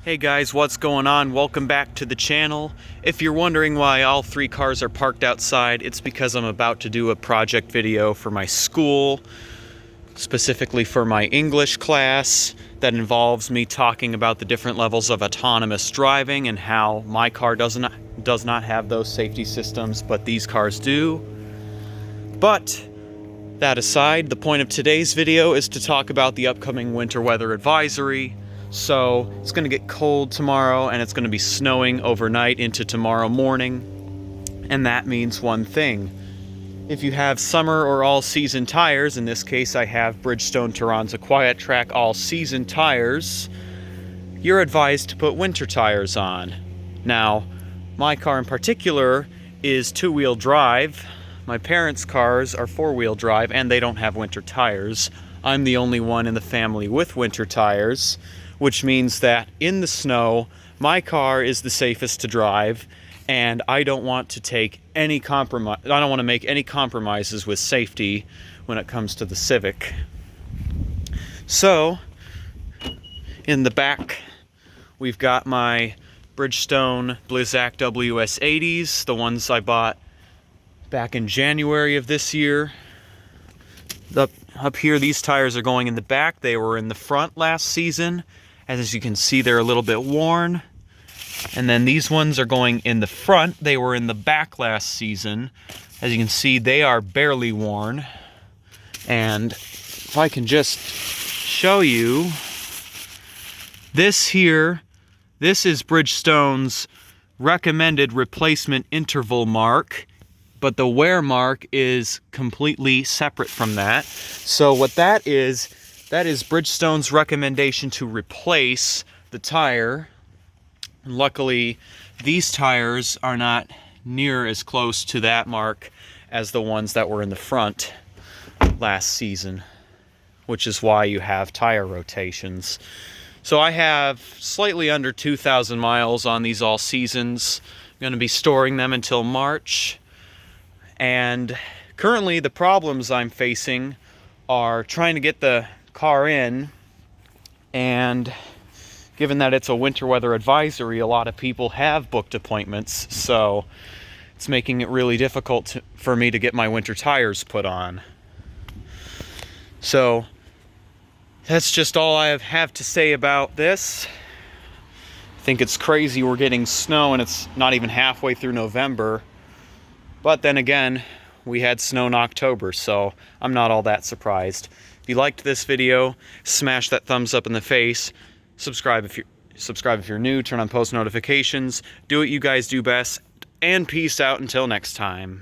Hey guys, what's going on? Welcome back to the channel. If you're wondering why all three cars are parked outside, it's because I'm about to do a project video for my school, specifically for my English class, that involves me talking about the different levels of autonomous driving and how my car does not have those safety systems, but these cars do. But that aside, the point of today's video is to talk about the upcoming winter weather advisory. So it's going to get cold tomorrow and it's going to be snowing overnight into tomorrow morning. And that means one thing. If you have summer or all-season tires, in this case I have Bridgestone Turanza Quiet-Track all-season tires, you're advised to put winter tires on. Now, my car in particular is two-wheel drive. My parents' cars are four-wheel drive and they don't have winter tires. I'm the only one in the family with winter tires, which means that in the snow, my car is the safest to drive, and I don't want to take any compromise. I don't want to make any compromises with safety when it comes to the Civic. So, in the back, we've got my Bridgestone Blizzak WS80s, the ones I bought back in January of this year. Up here, these tires are going in the back. They were in the front last season. As you can see, they're a little bit worn. And then these ones are going in the front. They were in the back last season. As you can see, they are barely worn. And if I can just show you, this is Bridgestone's recommended replacement interval mark, but the wear mark is completely separate from that. So what that is Bridgestone's recommendation to replace the tire. And luckily, these tires are not near as close to that mark as the ones that were in the front last season, which is why you have tire rotations. So I have slightly under 2,000 miles on these all seasons. I'm going to be storing them until March. And currently the problems I'm facing are trying to get the car in, and given that it's a winter weather advisory, a lot of people have booked appointments, so it's making it really difficult for me to get my winter tires put on. So that's just all I have to say about this. I think it's crazy we're getting snow and it's not even halfway through November. But then again, we had snow in October, so I'm not all that surprised. If you liked this video, smash that thumbs up in the face. Subscribe if you're new, turn on post notifications. Do what you guys do best, and peace out until next time.